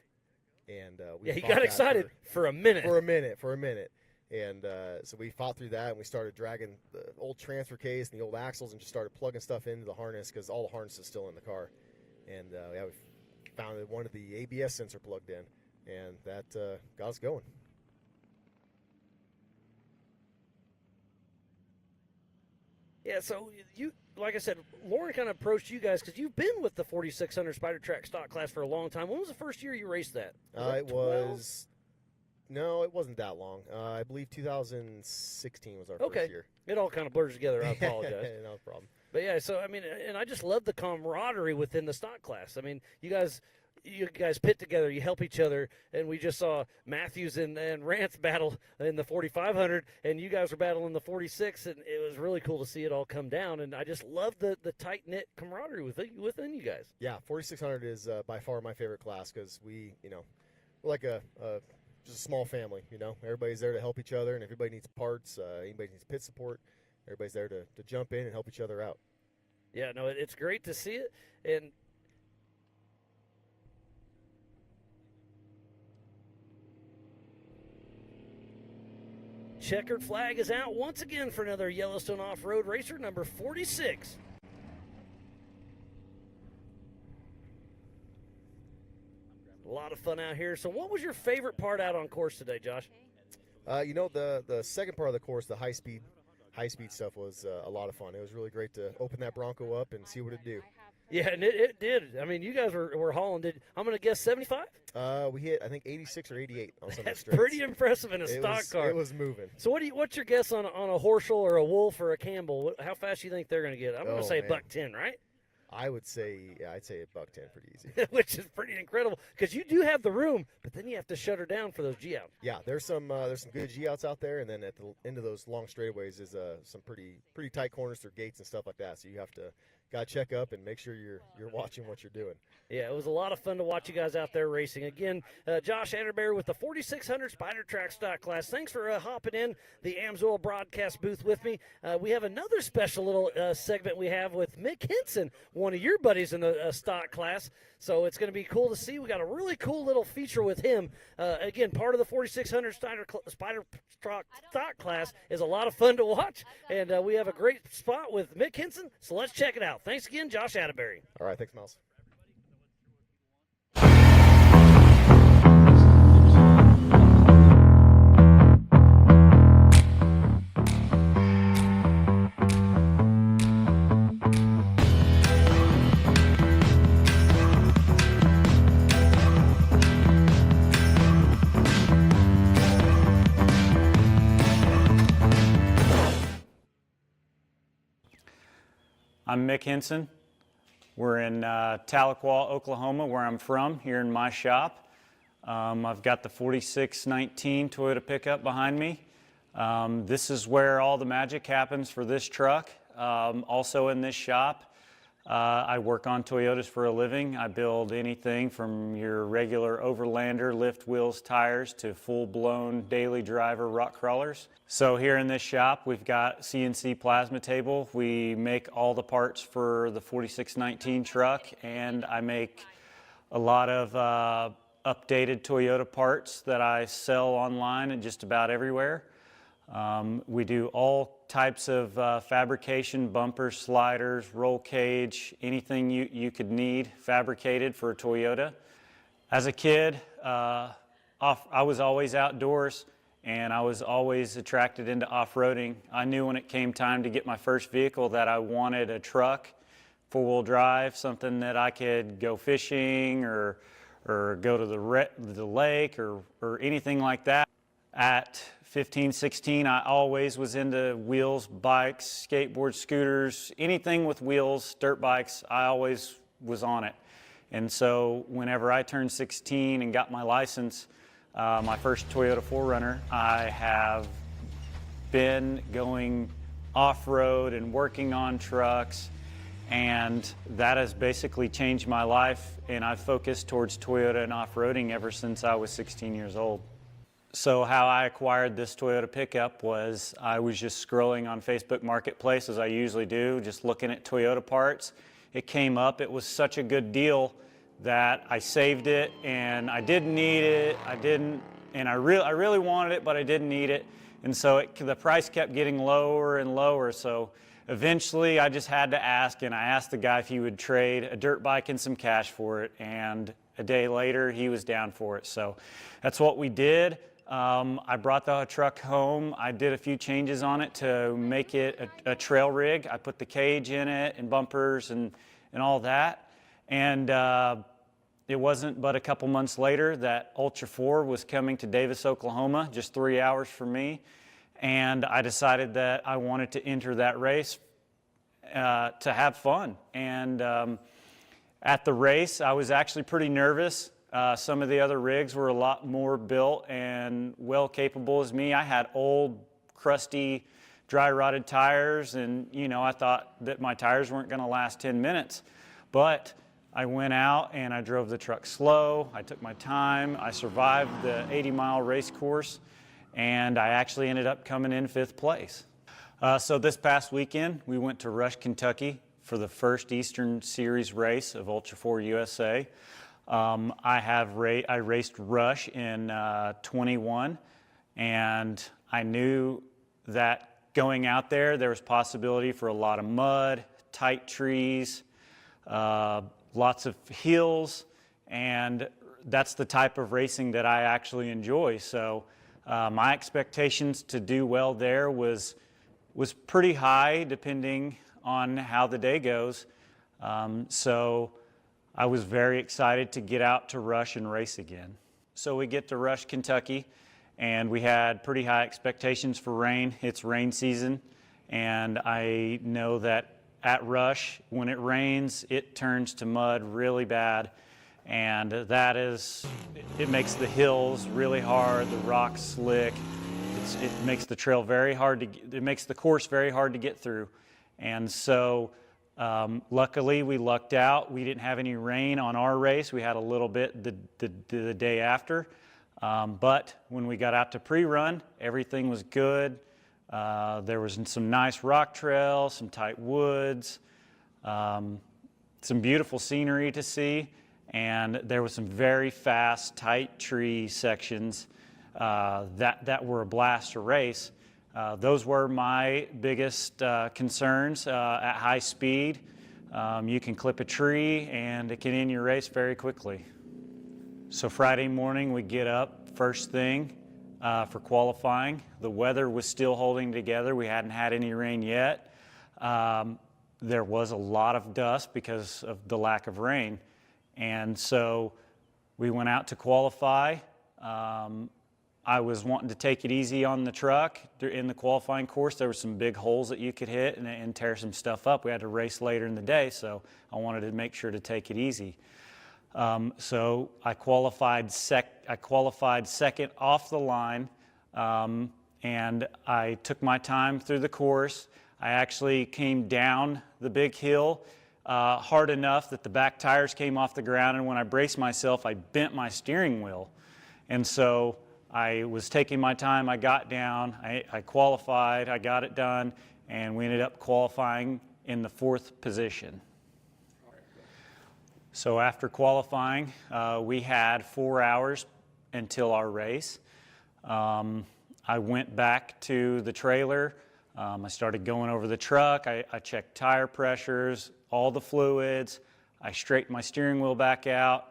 And we He fought got that excited for a minute. For a minute. And so we fought through that, and we started dragging the old transfer case and the old axles and just started plugging stuff into the harness because all the harness is still in the car. And we found that one of the ABS sensor plugged in, and that got us going. Yeah, so you, like I said, Lauren kind of approached you guys because you've been with the 4600 Spider Track stock class for a long time. When was the first year you raced that? No, it wasn't that long. I believe 2016 was our first year. It all kind of blurs together. I apologize. No problem. But yeah, so I mean, and I just love the camaraderie within the stock class. I mean, you guys pit together, you help each other, and we just saw Matthews and Rance battle in the 4500, and you guys were battling the 46, and it was really cool to see it all come down. And I just love the tight knit camaraderie within you guys. Yeah, 4600 is by far my favorite class because we're like just a small family. Everybody's there to help each other, and everybody needs parts. Anybody needs pit support. Everybody's there to jump in and help each other out. Yeah, no, it's great to see it, and checkered flag is out once again for another Yellowstone off-road racer, number 46. A lot of fun out here. So what was your favorite part out on course today, Josh? The second part of the course, the high speed stuff was a lot of fun. It was really great to open that Bronco up and see what it'd do. Yeah, and it did. I mean, you guys were hauling. I'm going to guess 75? We hit, I think, 86 or 88 on some of the That's straights. pretty impressive in a stock car. It was moving. So what's your guess on a Horschel or a Wolf or a Campbell? How fast do you think they're going to get? I'm going to say $110, right? I'd say $110 pretty easy. Which is pretty incredible because you do have the room, but then you have to shut her down for those G-outs. Yeah, there's some good G-outs out there, and then at the end of those long straightaways is some pretty tight corners through gates and stuff like that. So you have to check up and make sure you're watching what you're doing. Yeah, it was a lot of fun to watch you guys out there racing. Again, Josh Atterbury with the 4600 Spider Track stock class. Thanks for hopping in the Amsoil broadcast booth with me. We have another special little segment we have with Mick Henson, one of your buddies in the stock class. So it's going to be cool to see. We got a really cool little feature with him. Again, part of the 4600 Spider Track stock class is a lot of fun to watch, and we have a great spot with Mick Henson. So let's check it out. Thanks again, Josh Atterbury. All right, thanks, Miles. I'm Mick Henson. We're in Tahlequah, Oklahoma, where I'm from, here in my shop. I've got the 4619 Toyota pickup behind me. This is where all the magic happens for this truck. Also in this shop, I work on Toyotas for a living. I build anything from your regular overlander, lift wheels, tires, to full-blown daily driver rock crawlers. So here in this shop, we've got CNC plasma table. We make all the parts for the 4619 truck, and I make a lot of updated Toyota parts that I sell online and just about everywhere. We do all types of fabrication, bumpers, sliders, roll cage, anything you could need fabricated for a Toyota. As a kid, I was always outdoors, and I was always attracted into off-roading. I knew when it came time to get my first vehicle that I wanted a truck, four-wheel drive, something that I could go fishing or go to the lake or anything like that. At 15, 16, I always was into wheels, bikes, skateboards, scooters, anything with wheels, dirt bikes, I always was on it. And so whenever I turned 16 and got my license, my first Toyota 4Runner, I have been going off-road and working on trucks, and that has basically changed my life, and I've focused towards Toyota and off-roading ever since I was 16 years old. So how I acquired this Toyota pickup was I was just scrolling on Facebook Marketplace, as I usually do, just looking at Toyota parts. It came up. It was such a good deal that I saved it, and I didn't need it. I really wanted it, but I didn't need it. And so the price kept getting lower and lower. So eventually I just had to ask, and I asked the guy if he would trade a dirt bike and some cash for it. And a day later, he was down for it. So that's what we did. I brought the truck home. I did a few changes on it to make it a trail rig. I put the cage in it and bumpers and all that. And it wasn't but a couple months later that Ultra4 was coming to Davis, Oklahoma, just 3 hours from me. And I decided that I wanted to enter that race to have fun. And at the race, I was actually pretty nervous. Some of the other rigs were a lot more built and well capable as me. I had old, crusty, dry rotted tires, and I thought that my tires weren't going to last 10 minutes. But I went out and I drove the truck slow. I took my time. I survived the 80-mile race course, and I actually ended up coming in 5th place. So this past weekend, we went to Rush, Kentucky for the first Eastern Series race of Ultra4USA. I raced Rush in 21, and I knew that going out there was possibility for a lot of mud, tight trees, lots of hills, and that's the type of racing that I actually enjoy. So my expectations to do well there was pretty high, depending on how the day goes. So I was very excited to get out to Rush and race again. So we get to Rush, Kentucky, and we had pretty high expectations for rain. It's rain season, and I know that at Rush, when it rains, it turns to mud really bad, and it makes the hills really hard, the rocks slick. It makes the trail very hard it makes the course very hard to get through. And so luckily we lucked out. We didn't have any rain on our race. We had a little bit the day after. But when we got out to pre-run, everything was good. There was some nice rock trails, some tight woods, some beautiful scenery to see, and there was some very fast, tight tree sections that were a blast to race. Those were my biggest concerns at high speed. You can clip a tree and it can end your race very quickly. So Friday morning we get up first thing for qualifying. The weather was still holding together. We hadn't had any rain yet. There was a lot of dust because of the lack of rain. And so we went out to qualify. I was wanting to take it easy on the truck. In the qualifying course, there were some big holes that you could hit and tear some stuff up. We had to race later in the day, so I wanted to make sure to take it easy. So I qualified second off the line, and I took my time through the course. I actually came down the big hill hard enough that the back tires came off the ground, and when I braced myself, I bent my steering wheel. And so I was taking my time. I got down, I qualified, I got it done, and we ended up qualifying in the 4th position. So after qualifying, we had 4 hours until our race. I went back to the trailer. I started going over the truck. I checked tire pressures, all the fluids. I straightened my steering wheel back out.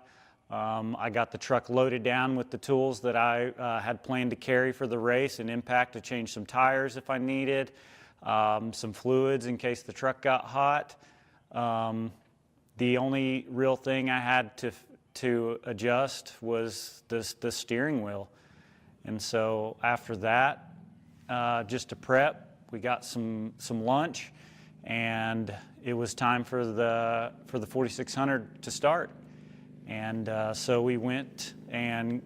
I got the truck loaded down with the tools that I had planned to carry for the race and impact to change some tires if I needed, some fluids in case the truck got hot. The only real thing I had to adjust was the steering wheel. And so after that, just to prep, we got some lunch, and it was time for the 4600 to start. And so we went and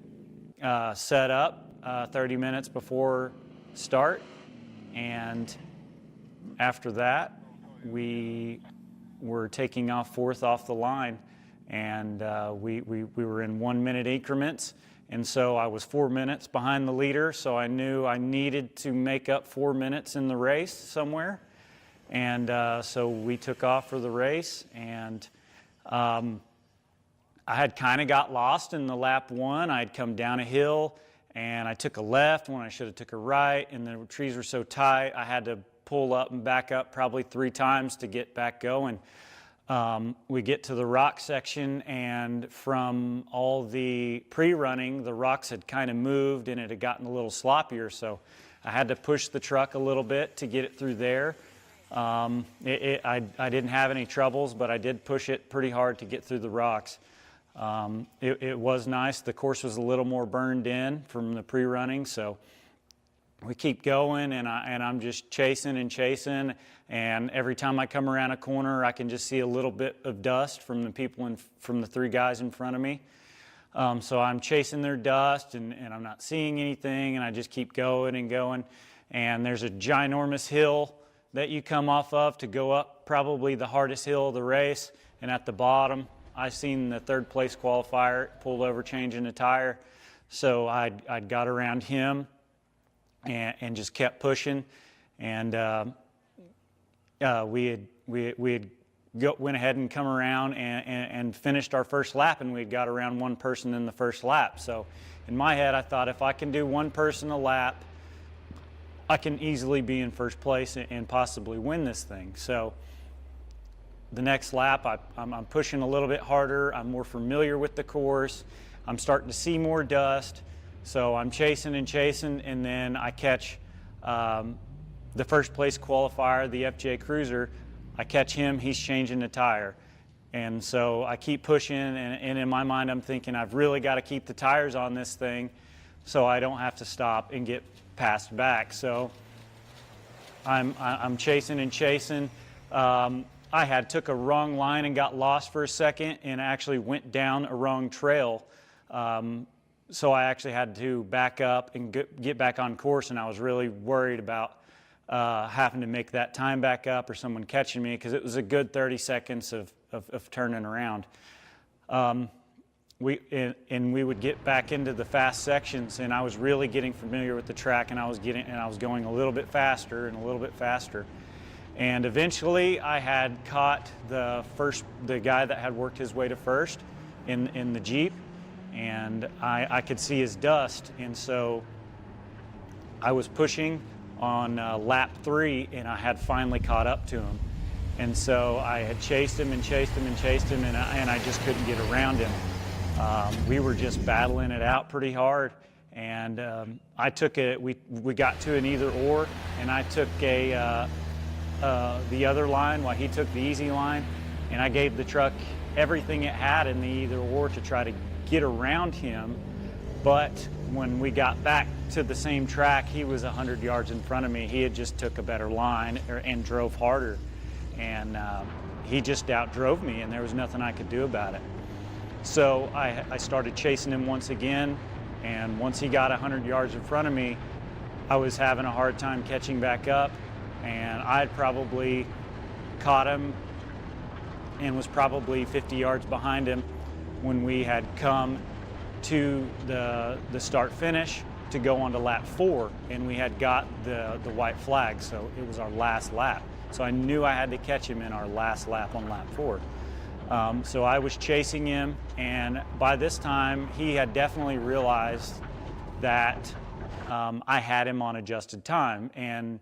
set up 30 minutes before start, and after that we were taking off 4th off the line, and we were in 1 minute increments, And so I was 4 minutes behind the leader, so I knew I needed to make up 4 minutes in the race somewhere. And so we took off for the race, and I had kind of got lost in the lap 1. I'd come down a hill, and I took a left when I should have took a right, and the trees were so tight I had to pull up and back up probably 3 times to get back going. We get to the rock section, and from all the pre-running, the rocks had kind of moved and it had gotten a little sloppier, so I had to push the truck a little bit to get it through there. I didn't have any troubles, but I did push it pretty hard to get through the rocks. It was nice. The course was a little more burned in from the pre-running, so we keep going, and I'm just chasing and chasing, and every time I come around a corner, I can just see a little bit of dust from the people from the 3 guys in front of me. So I'm chasing their dust, and I'm not seeing anything, and I just keep going and going. And there's a ginormous hill that you come off of to go up, probably the hardest hill of the race, and at the bottom, I seen the 3rd place qualifier pulled over changing a tire, so I'd got around him and just kept pushing, and we had went ahead and come around and finished our first lap, and we had got around 1 person in the first lap. So in my head, I thought if I can do 1 person a lap, I can easily be in first place and possibly win this thing. So the next lap, I'm pushing a little bit harder. I'm more familiar with the course. I'm starting to see more dust. So I'm chasing and chasing, and then I catch the first place qualifier, the FJ Cruiser. I catch him, he's changing the tire. And so I keep pushing, and in my mind I'm thinking I've really got to keep the tires on this thing so I don't have to stop and get passed back. So I'm chasing and chasing. I had took a wrong line and got lost for a second and actually went down a wrong trail. So I actually had to back up and get back on course, and I was really worried about having to make that time back up or someone catching me, because it was a good 30 seconds of turning around. We would get back into the fast sections, and I was really getting familiar with the track, and I was going a little bit faster and a little bit faster. And eventually I had caught the guy that had worked his way to first in the Jeep, and I could see his dust, and so I was pushing on lap 3, and I had finally caught up to him. And so I had chased him and chased him and chased him, and I just couldn't get around him. We were just battling it out pretty hard, and I took we got to an either or, and I took the other line while he took the easy line, and I gave the truck everything it had in the either or to try to get around him. But when we got back to the same track, he was 100 yards in front of me. He had just took a better line and drove harder, and he just outdrove me, and there was nothing I could do about it. So I started chasing him once again, and once he got 100 yards in front of me, I was having a hard time catching back up, and I'd probably caught him and was probably 50 yards behind him when we had come to the start finish to go on to lap 4, and we had got the white flag, so it was our last lap. So I knew I had to catch him in our last lap on lap 4. So I was chasing him, and by this time he had definitely realized that I had him on adjusted time, and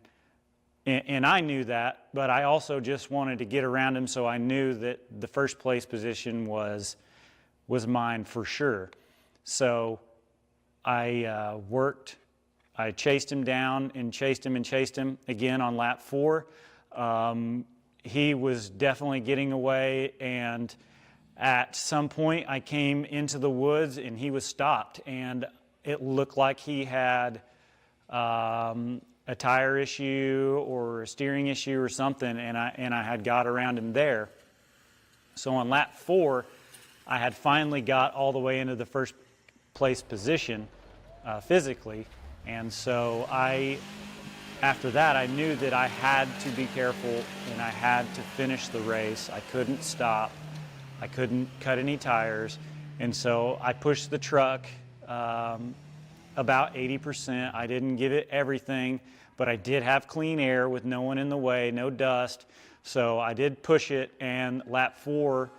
I knew that, but I also just wanted to get around him, so I knew that the first place position was mine for sure. So I chased him down and chased him and chased him again on lap 4. He was definitely getting away, and at some point I came into the woods and he was stopped, and it looked like he had a tire issue or a steering issue or something, and I had got around him there. So on lap 4, I had finally got all the way into the first place position physically, and so after that I knew that I had to be careful and I had to finish the race. I couldn't stop, I couldn't cut any tires, and so I pushed the truck about 80%. I didn't give it everything, but I did have clean air with no one in the way, no dust. So I did push it, and lap 4,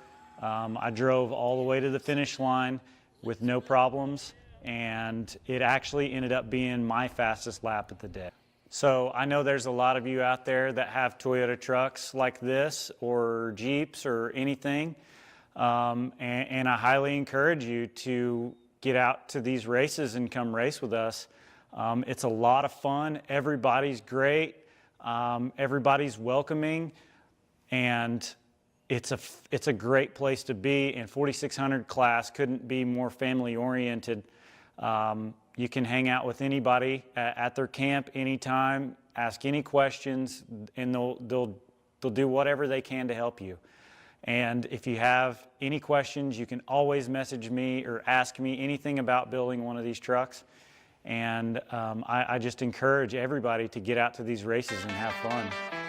I drove all the way to the finish line with no problems, and it actually ended up being my fastest lap of the day. So I know there's a lot of you out there that have Toyota trucks like this, or Jeeps, or anything, and I highly encourage you to get out to these races and come race with us. It's a lot of fun. Everybody's great. Everybody's welcoming, and it's a great place to be. And 4600 class couldn't be more family oriented. You can hang out with anybody at their camp anytime, ask any questions, and they'll do whatever they can to help you. And if you have any questions, you can always message me or ask me anything about building one of these trucks. And I just encourage everybody to get out to these races and have fun.